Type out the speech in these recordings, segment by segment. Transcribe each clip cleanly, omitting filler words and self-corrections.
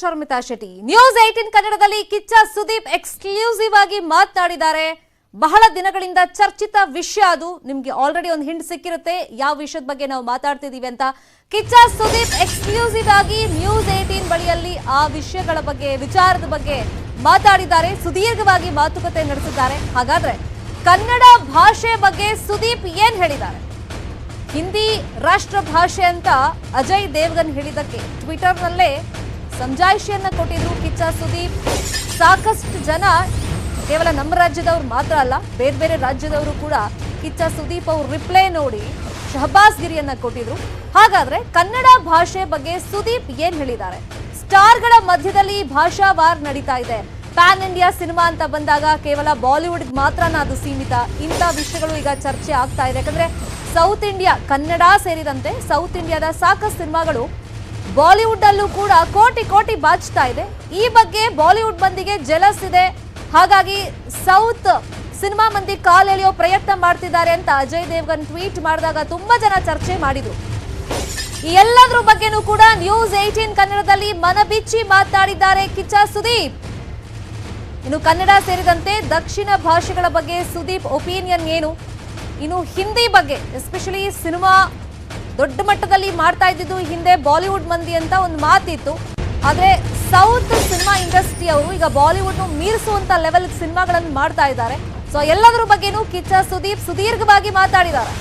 Sharmita Shetty News18 ಕನ್ನಡದಲ್ಲಿ Kichcha Sudeep exclusive ಆಗಿ ಮಾತನಾಡಿದ್ದಾರೆ. ಬಹಳ ದಿನಗಳಿಂದ ಚರ್ಚಿತ ವಿಷಯ ಅದು. ನಿಮಗೆ ಆಲ್ರೆಡಿ ಒಂದು ಹಿಂಟ್ ಸಿಕ್ಕಿರುತ್ತೆ ಯಾವ ವಿಷಯದ ಬಗ್ಗೆ ನಾವು ಮಾತಾಡ್ತಿದೀವಿ ಅಂತ. ಕಿಚ್ಚ ಸುದೀಪ್ ಎಕ್ಸ್ಕ್ಲೂಸಿವ್ ಆಗಿ News18 ಬಳಿಯಲ್ಲಿ ಆ ವಿಷಯಗಳ ಬಗ್ಗೆ ವಿಚಾರದ ಬಗ್ಗೆ ಮಾತಾಡಿದ್ದಾರೆ. ಸುದೀರ್ಘವಾಗಿ ಮಾತುಕತೆ ನಡೆಸಿದ್ದಾರೆ. ಹಾಗಾದ್ರೆ ಕನ್ನಡ ಭಾಷೆ ಬಗ್ಗೆ ಸುದೀಪ್ ಏನ್ ಹೇಳಿದ್ದಾರೆ? ಹಿಂದಿ ರಾಷ್ಟ್ರ ಭಾಷೆ ಅಂತ ಅಜಯ್ ದೇವಗನ್ ಹೇಳಿದಕ್ಕೆ ಟ್ವಿಟರ್ ನಲ್ಲೇ ಸಮಜಾಯಿಷಿಯನ್ನ ಕೊಟ್ಟಿದ್ರು ಕಿಚ್ಚ ಸುದೀಪ್. ಸಾಕಷ್ಟು ಜನ ಕೇವಲ ನಮ್ಮ ರಾಜ್ಯದವರು ಮಾತ್ರ ಅಲ್ಲ, ಬೇರೆ ಬೇರೆ ರಾಜ್ಯದವರು ಕೂಡ ಕಿಚ್ಚ ಸುದೀಪ್ ಅವ್ರ ರಿಪ್ಲೈ ನೋಡಿ ಶಹಬಾಸ್ ಗಿರಿಯನ್ನ ಕೊಟ್ಟಿದ್ರು. ಹಾಗಾದ್ರೆ ಕನ್ನಡ ಭಾಷೆ ಬಗ್ಗೆ ಸುದೀಪ್ ಏನ್ ಹೇಳಿದ್ದಾರೆ? ಸ್ಟಾರ್ಗಳ ಮಧ್ಯದಲ್ಲಿ ಭಾಷಾ ವಾರ್ ನಡೀತಾ ಇದೆ. ಪ್ಯಾನ್ ಇಂಡಿಯಾ ಸಿನಿಮಾ ಅಂತ ಬಂದಾಗ ಕೇವಲ ಬಾಲಿವುಡ್ ಮಾತ್ರನ ಅದು ಸೀಮಿತ. ಇಂಥ ವಿಷಯಗಳು ಈಗ ಚರ್ಚೆ ಆಗ್ತಾ ಇದೆ. ಯಾಕಂದ್ರೆ ಸೌತ್ ಇಂಡಿಯಾ, ಕನ್ನಡ ಸೇರಿದಂತೆ ಸೌತ್ ಇಂಡಿಯಾದ ಸಾಕಷ್ಟು ಸಿನಿಮಾಗಳು ಬಾಲಿವುಡ್ ಅಲ್ಲೂ ಕೂಡ ಕೋಟಿ ಕೋಟಿ ಬಾಚ್ತಾ ಇದೆ. ಈ ಬಗ್ಗೆ ಬಾಲಿವುಡ್ ಮಂದಿಗೆ ಜೆಲಸ್ ಇದೆ. ಹಾಗಾಗಿ ಸೌತ್ ಸಿನಿಮಾ ಮಂದಿ ಕಾಲೆಳೆಯೋ ಪ್ರಯತ್ನ ಮಾಡ್ತಿದ್ದಾರೆ ಅಂತ ಅಜಯ್ ದೇವಗನ್ ಟ್ವೀಟ್ ಮಾಡಿದಾಗ ತುಂಬಾ ಜನ ಚರ್ಚೆ ಮಾಡಿದ್ರು. ಈ ಎಲ್ಲದ್ರ ಬಗ್ಗೆನೂ ಕೂಡ News18 ಕನ್ನಡದಲ್ಲಿ ಮನಬಿಚ್ಚಿ ಮಾತನಾಡಿದ್ದಾರೆ ಕಿಚ್ಚ ಸುದೀಪ್. ಇನ್ನು ಕನ್ನಡ ಸೇರಿದಂತೆ ದಕ್ಷಿಣ ಭಾಷೆಗಳ ಬಗ್ಗೆ ಸುದೀಪ್ ಒಪಿನಿಯನ್ ಏನು? ಇನ್ನು ಹಿಂದಿ ಬಗ್ಗೆ ಎಸ್ಪೆಷಲಿ ಸಿನಿಮಾ ದೊಡ್ಡ ಮಟ್ಟದಲ್ಲಿ ಮಾಡ್ತಾ ಇದ್ದಿದ್ದು ಹಿಂದೆ ಬಾಲಿವುಡ್ ಮಂದಿ ಅಂತ ಒಂದು ಮಾತಿತ್ತು. ಆದ್ರೆ ಸೌತ್ ಸಿನಿಮಾ ಇಂಡಸ್ಟ್ರಿ ಅವರು ಈಗ ಬಾಲಿವುಡ್ ಮೀರಿಸುವಂತ ಲೆವೆಲ್ ಸಿನಿಮಾಗಳನ್ನು ಮಾಡ್ತಾ ಇದ್ದಾರೆ. ಸೊ ಎಲ್ಲದರ ಬಗ್ಗೆನೂ ಕಿಚ್ಚ ಸುದೀಪ್ ಸುದೀರ್ಘವಾಗಿ ಮಾತಾಡಿದ್ದಾರೆ.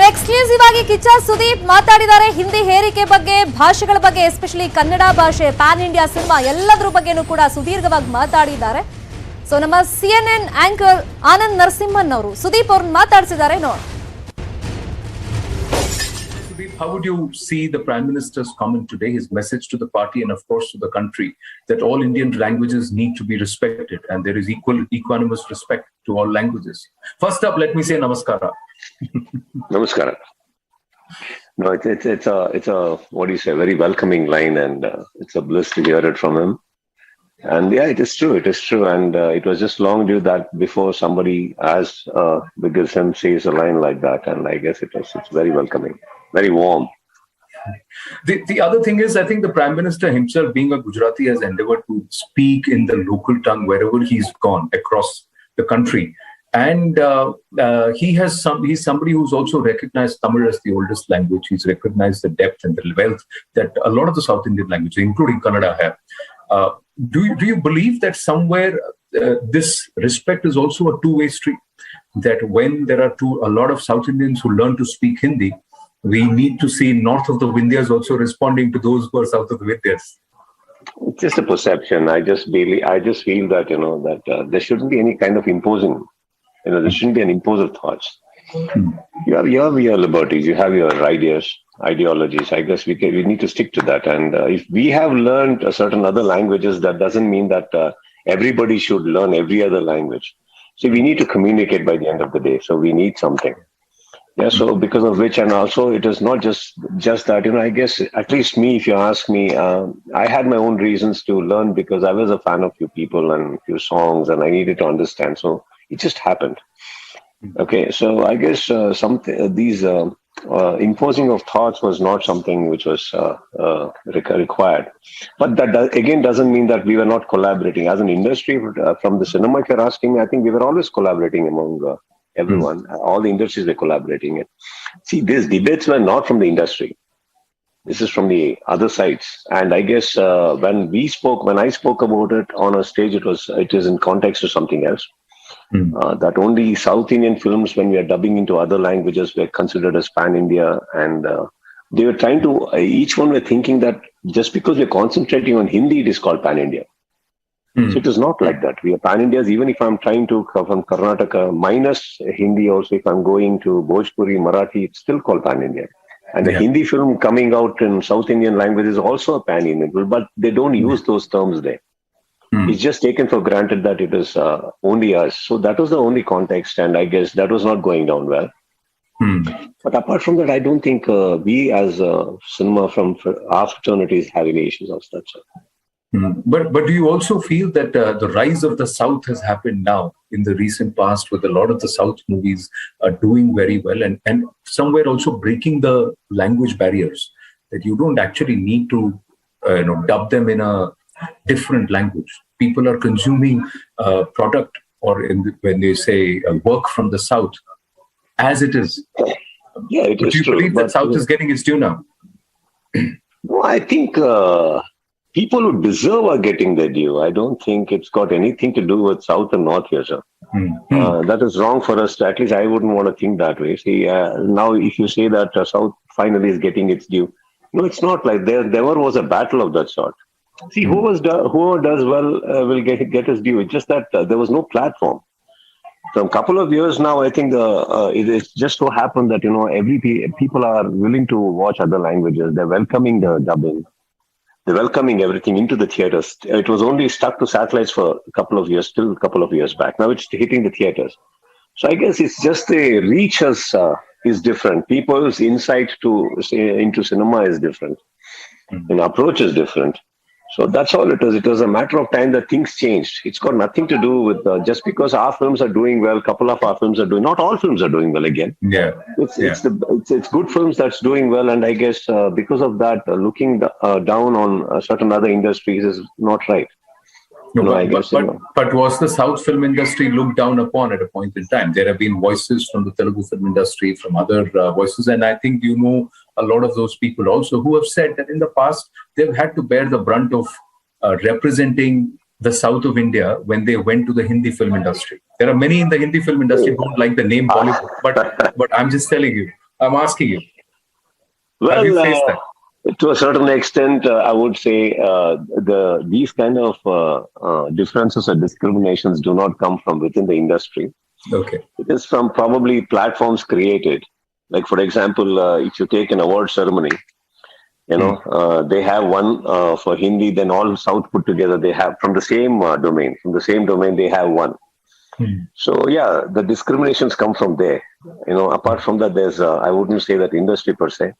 ಎಕ್ಸ್ಕ್ಲೂಸಿವ್ ಆಗಿ ಕಿಚ್ಚ ಸುದೀಪ್ ಮಾತಾಡಿದ್ದಾರೆ ಹಿಂದಿ ಹೇರಿಕೆ ಬಗ್ಗೆ, ಭಾಷೆಗಳ ಬಗ್ಗೆ, ಎಸ್ಪೆಷಲಿ ಕನ್ನಡ ಭಾಷೆ, ಪ್ಯಾನ್ ಇಂಡಿಯಾ ಸಿನಿಮಾ ಎಲ್ಲದ್ರ ಬಗ್ಗೆನೂ ಕೂಡ ಸುದೀರ್ಘವಾಗಿ ಮಾತಾಡಿದ್ದಾರೆ. ಸೊ ನಮ್ಮ CNN ಆಂಕರ್ ಆನಂದ್ ನರಸಿಂಹನ್ ಅವರು ಸುದೀಪ್ ಅವ್ರನ್ನ ಮಾತಾಡಿಸಿದ್ದಾರೆ ನೋಡಿ. Sudeep, how would you see the Prime Minister's comment today, his message to the party and of course to the country that all Indian languages need to be respected and there is equanimous respect to all languages? First up, let me say namaskara. Namaskara. No, it's a what do you say, very welcoming line, and it's a bliss to hear it from him. And yeah, it is true, and it was just long due that before somebody as big as him says a line like that, and I guess it's very welcoming, very warm. The other thing is, I think the Prime Minister himself, being a Gujarati, has endeavored to speak in the local tongue wherever he's gone across the country. And he's somebody who's also recognized Tamil as the oldest language. He's recognized the depth and the wealth that a lot of the South Indian languages, including Kannada, have. Do you believe that somewhere this respect is also a two-way street? That when there are a lot of South Indians who learn to speak Hindi, we need to see north of the Vindhyas also responding to those who are south of the Vindhyas. It's just a perception. I just feel that that there shouldn't be any kind of imposing. There shouldn't be an imposive thoughts. You have your liberties, you have your ideas, ideologies. I guess we need to stick to that. And if we have learned certain other languages, that doesn't mean that everybody should learn every other language. So we need to communicate by the end of the day. So we need something. Yeah. So because of which, and also it is not just that. I guess at least me, if you ask me, I had my own reasons to learn because I was a fan of few people and few songs, and I needed to understand. So it just happened. Okay, so I guess these imposing of thoughts was not something which was required. But that again doesn't mean that we were not collaborating as an industry. From the cinema, if you're asking me, I think we were always collaborating among everyone. All the industries were collaborating. See, these debates were not from the industry. This is from the other sides. And I guess when I spoke about it on a stage, it is in context to something else. That only South Indian films, when we are dubbing into other languages, were considered as pan-India, and they were trying to, each one were thinking that just because we're concentrating on Hindi, it is called pan-India. So it is not like that. We are pan-Indias, even if I'm trying to come from Karnataka, minus Hindi also, if I'm going to Bhojpuri, Marathi, it's still called pan-India. And the Hindi film coming out in South Indian language is also a pan-Indian, but they don't use those terms there. It's just taken for granted that it is only us. So that was the only context, and I guess that was not going down well. But apart from that, I don't think we as cinema from our fraternities have any issues of that sort. But do you also feel that the rise of the South has happened now in the recent past, with a lot of the South movies doing very well, and somewhere also breaking the language barriers, that you don't actually need to dub them in a different language. People are consuming product, or when they say work from the South, as it is. Yeah, it but is do you true. believe that South is getting its due now? No, I think people who deserve are getting their due. I don't think it's got anything to do with South and North here, sir. That is wrong for us. At least I wouldn't want to think that way. See, now if you say that South finally is getting its due, no, it's not like there never was a battle of that sort. See, whoever does well will get his due. It's just that there was no platform. From a couple of years now, I think it's just so happened that people are willing to watch other languages. They're welcoming the dubbing. They're welcoming everything into the theaters. It was only stuck to satellites for a couple of years, till a couple of years back. Now it's hitting the theaters. So I guess it's just the reach is different. People's insight into cinema is different. Approach is different. So that's all it is. It was a matter of time that things changed. It's got nothing to do with just because our films are doing well. A couple of our films are doing. Not all films are doing well again. It's good films that's doing well, and I guess because of that, looking down on certain other industries is not right. But was the South film industry looked down upon at a point in time? There have been voices from the Telugu film industry, from other voices, and I think a lot of those people also who have said that in the past they've had to bear the brunt of representing the South of India when they went to the Hindi film industry. There are many in the Hindi film industry who don't like the name Bollywood, but I'm just telling you, I'm asking you. Well, have you faced that? To a certain extent, I would say these kind of differences or discriminations do not come from within the industry. Okay. It is from probably platforms created. Like, for example, if you take an award ceremony, they have one for Hindi, then all South put together, they have from the same domain. From the same domain, they have one. So, yeah, the discriminations come from there. Apart from that, there's, I wouldn't say that industry per se.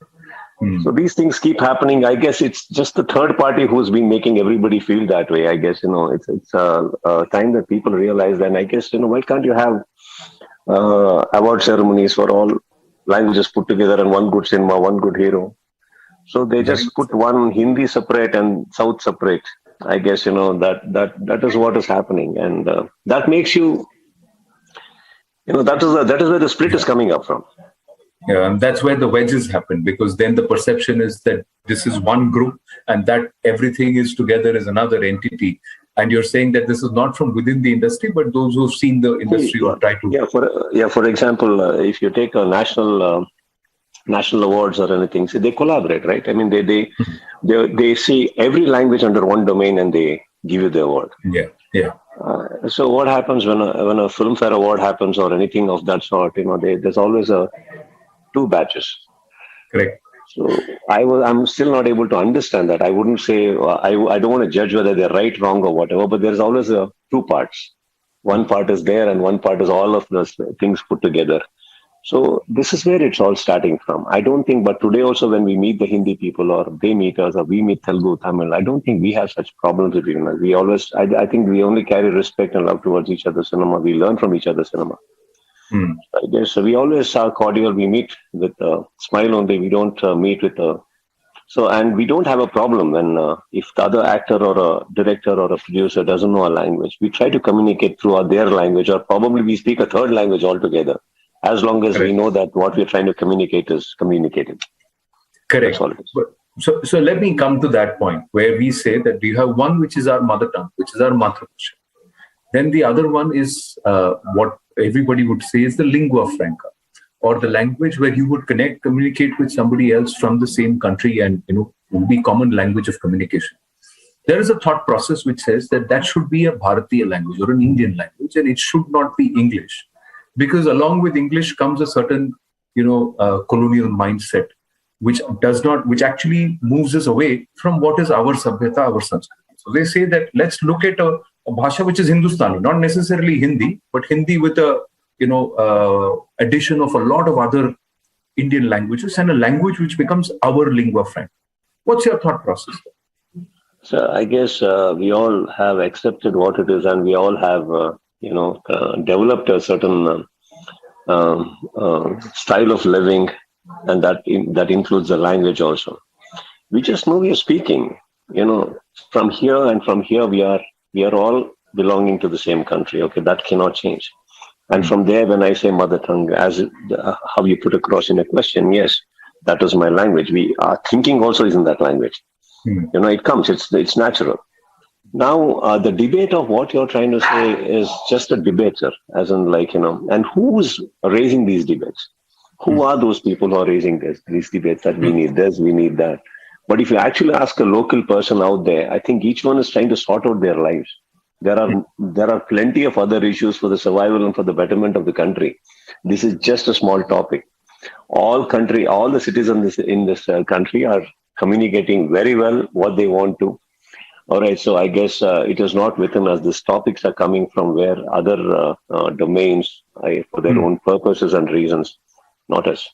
So these things keep happening. I guess it's just the third party who's been making everybody feel that way. I guess, it's a time that people realize that, I guess, why can't you have award ceremonies for all languages put together and one good cinema, one good hero? So they just put one Hindi separate and South separate. I guess, that is what is happening. And that makes you, that is where the split is coming up from. Yeah, and that's where the wedges happen, because then the perception is that this is one group and that everything is together as another entity. And you're saying that this is not from within the industry, but those who've seen the industry or try to. For example, if you take a national awards or anything, so they collaborate, right? I mean, they see every language under one domain and they give you the award. Yeah. So what happens when a Filmfare award happens or anything of that sort? There's always two batches. Correct. So I'm still not able to understand that. I wouldn't say I don't want to judge whether they're right, wrong, or whatever. But there's always two parts. One part is there, and one part is all of those things put together. So this is where it's all starting from. I don't think. But today also, when we meet the Hindi people, or they meet us, or we meet Telugu, Tamil, I don't think we have such problems with it. We always, I think, we only carry respect and love towards each other's cinema. We learn from each other's cinema. I guess we always are cordial. We meet with a smile only. We don't meet with and we don't have a problem when if the other actor or a director or a producer doesn't know a language, we try to communicate through their language, or probably we speak a third language altogether, as long as we know that what we're trying to communicate is communicated. Correct. So let me come to that point where we say that we have one which is our mother tongue, which is our matrabhasha. Then the other one is what everybody would say is the lingua franca, or the language where you would communicate with somebody else from the same country, and would be common language of communication. There is a thought process which says that should be a Bharatiya language or an Indian language, and it should not be English, because along with English comes a certain colonial mindset which actually moves us away from what is our sabhyata, our Sanskriti. So they say that let's look at a bhasha which is Hindustani, not necessarily Hindi, but Hindi with a addition of a lot of other Indian languages and a language which becomes our lingua franca. What's your thought process? So I guess we all have accepted what it is, and we all have, developed a certain style of living, and that includes the language also. We just know we are speaking. From here, and from here we are all belonging to the same country. Okay, that cannot change. And from there, when I say mother tongue, how you put across in a question, yes, that is my language. Our thinking also is in that language. It comes. It's natural. Now, the debate of what you're trying to say is just a debate, sir. As in, and who's raising these debates? Who are those people who are raising these debates that we need this, we need that? But if you actually ask a local person out there, I think each one is trying to sort out their lives. There are plenty of other issues for the survival and for the betterment of the country. This is just a small topic. All the citizens in this country are communicating very well what they want to. All right, so I guess it is not within us. These topics are coming from where other domains for their own purposes and reasons, not us.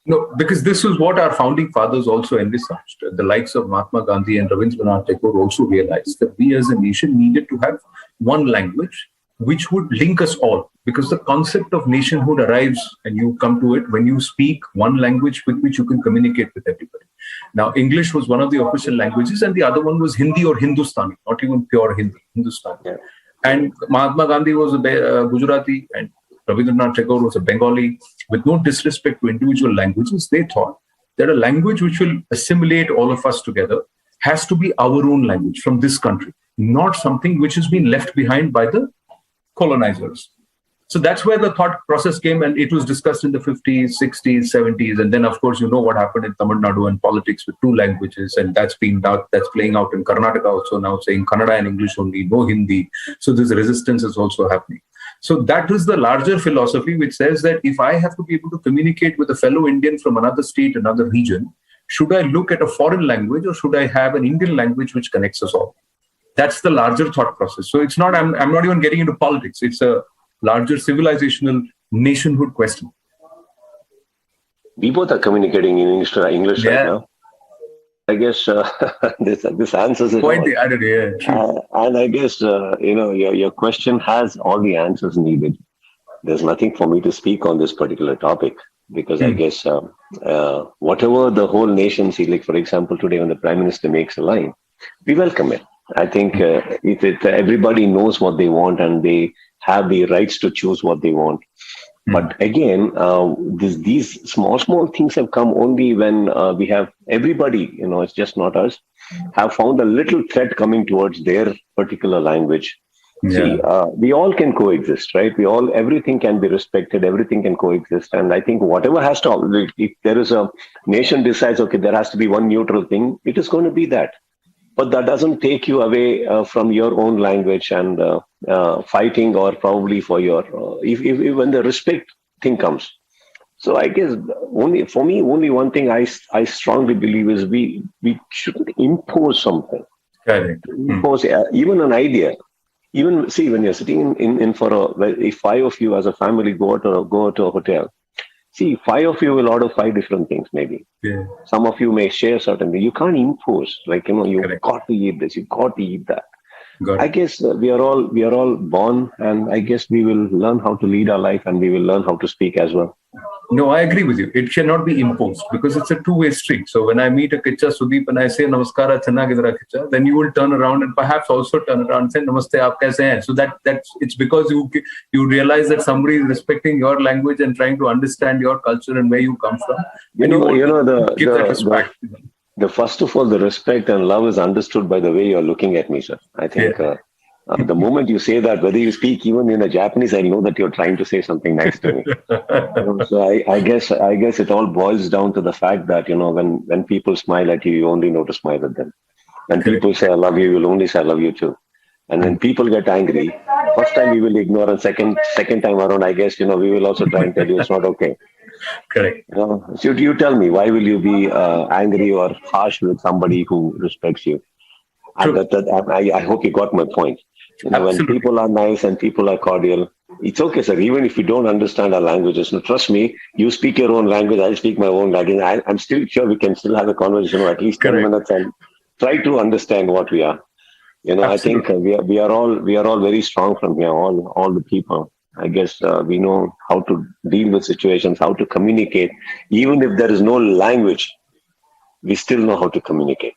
No, because this is what our founding fathers also envisaged. The likes of Mahatma Gandhi and Rabindranath Tagore also realized that we as a nation needed to have one language which would link us all. Because the concept of nationhood arrives, and you come to it when you speak one language with which you can communicate with everybody. Now, English was one of the official languages, and the other one was Hindi or Hindustani, not even pure Hindi, Hindustani. Yeah. And Mahatma Gandhi was a Gujarati, and Rabindranath Tagore was a Bengali. With no disrespect to individual languages, they thought that a language which will assimilate all of us together has to be our own language from this country, not something which has been left behind by the colonizers. So that's where the thought process came, and it was discussed in the 50s, 60s, 70s. And then, of course, you know what happened in Tamil Nadu and politics with two languages. And that's playing out in Karnataka also now, saying Kannada and English only, no Hindi. So this resistance is also happening. So that is the larger philosophy which says that if I have to be able to communicate with a fellow Indian from another state, another region, should I look at a foreign language or should I have an Indian language which connects us all? That's the larger thought process. So it's not, I'm not even getting into politics. It's a larger civilizational nationhood question. We both are communicating in English right now. I guess this answers it. Quite the added, and I guess your question has all the answers needed. There's nothing for me to speak on this particular topic because I guess whatever the whole nation sees, like for example today when the Prime Minister makes a line, we welcome it. I think if everybody knows what they want and they have the rights to choose what they want. But again, these small things have come only when we have everybody, it's just not us, have found a little thread coming towards their particular language. Yeah. See, we all can coexist, right? Everything can be respected, everything can coexist. And I think whatever has to, if there is a nation decides, okay, there has to be one neutral thing, it is going to be that. But that doesn't take you away from your own language and fighting or probably for your, if when the respect thing comes. So I guess only one thing I strongly believe is we shouldn't impose something. Correct. Impose even an idea. Even see when you're sitting if 5 of you as a family go to a hotel, see 5 of you will order 5 different things maybe. Yeah. Some of you may share certain things. You can't impose you've got to eat this, you've got to eat that. I guess we are all born, and I guess we will learn how to lead our life, and we will learn how to speak as well. No, I agree with you. It cannot be imposed because it's a two-way street. So when I meet a Kichcha Sudeep and I say Namaskara, Chennagidara Kichcha, then you will turn around and perhaps also turn around and say Namaste, aap kaise hain? So that's it's because you realize that somebody is respecting your language and trying to understand your culture and where you come from. The first of all, the respect and love is understood by the way you're looking at me, sir. I think the moment you say that, whether you speak even in a Japanese, I know that you're trying to say something nice to me. So I guess it all boils down to the fact that, when people smile at you, you only know to smile at them. When people say I love you, you'll only say I love you too. And when people get angry, first time we will ignore, and second time around, I guess, we will also try and tell you it's not okay. Correct. So you tell me, why will you be angry or harsh with somebody who respects you? And I hope you got my point. When people are nice and people are cordial, It's okay, sir. Even if you don't understand our languages, no, trust me, you speak your own language, I'll speak my own language. I'm still sure we can still have a conversation of at least 10 Correct. minutes and try to understand what we are. I think Absolutely. we are all very strong from here, all the people. I guess we know how to deal with situations, how to communicate. Even if there is no language, we still know how to communicate.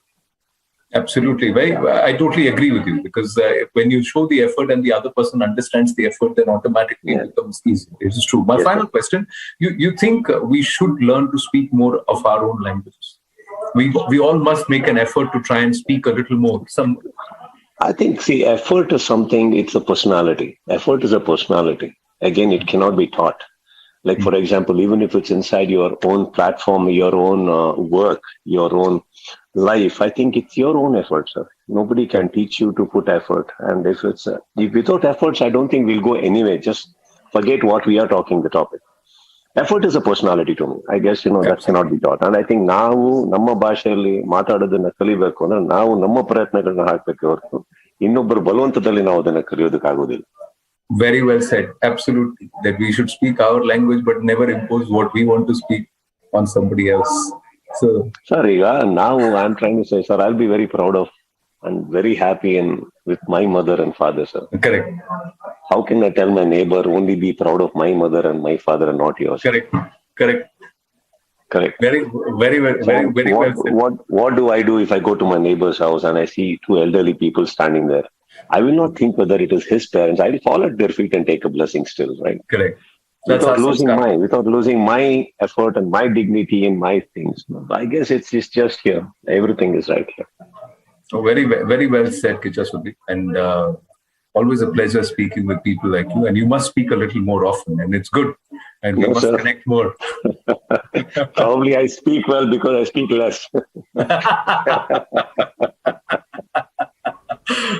Absolutely. I totally agree with you, because when you show the effort and the other person understands the effort, then automatically it becomes easy. It is true. My Yes, final sir. question, you think we should learn to speak more of our own languages? We all must make an effort to try and speak a little more. I think, see, effort is something, it's a personality. Effort is a personality. Again, it cannot be taught. Like, for example, even if it's inside your own platform, your own work, your own life, I think it's your own effort, sir. Nobody can teach you to put effort. And if without efforts, I don't think we'll go anywhere. Just forget what we are talking, the topic. Effort is a personality to me. I guess, that cannot be taught. And I think ನಾವು ನಮ್ಮ ಭಾಷೆಯಲ್ಲಿ ಮಾತಾಡೋದನ್ನ ಕಲಿಬೇಕು ಅಂದ್ರೆ ನಾವು ನಮ್ಮ ಪ್ರಯತ್ನಗಳನ್ನ ಹಾಕ್ಬೇಕು ಹೊರತು ಇನ್ನೊಬ್ಬರು ಬಲವಂತದಲ್ಲಿ ನಾವು ಅದನ್ನ ಕಲಿಯೋದಕ್ಕಾಗೋದಿಲ್ಲ. Very well said. Absolutely. That we should speak our language, but never impose what we want to speak on somebody else. So, Sir, now I'm trying to say, sir, I'll be very proud of and very happy with my mother and father, sir. correct. How can I tell my neighbor only be proud of my mother and my father and not yours? Correct. Correct. Correct. Very, very well. Very well said. What do I do if I go to my neighbor's house and I see two elderly people standing there? I will not think whether it is his parents. I will fall at their feet and take a blessing still, right? Correct. That's Without losing my effort and my dignity and my things. I guess it's just here. Everything is right here. Oh, very well said, Kichcha Sudeep. And always a pleasure speaking with people like you. And you must speak a little more often, and it's good. And we must connect more. Probably I speak well because I speak less.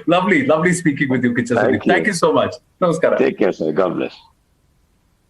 Lovely speaking with you, Kichcha Sudeep. Thank you so much. Namaskara. Take care, sir. God bless.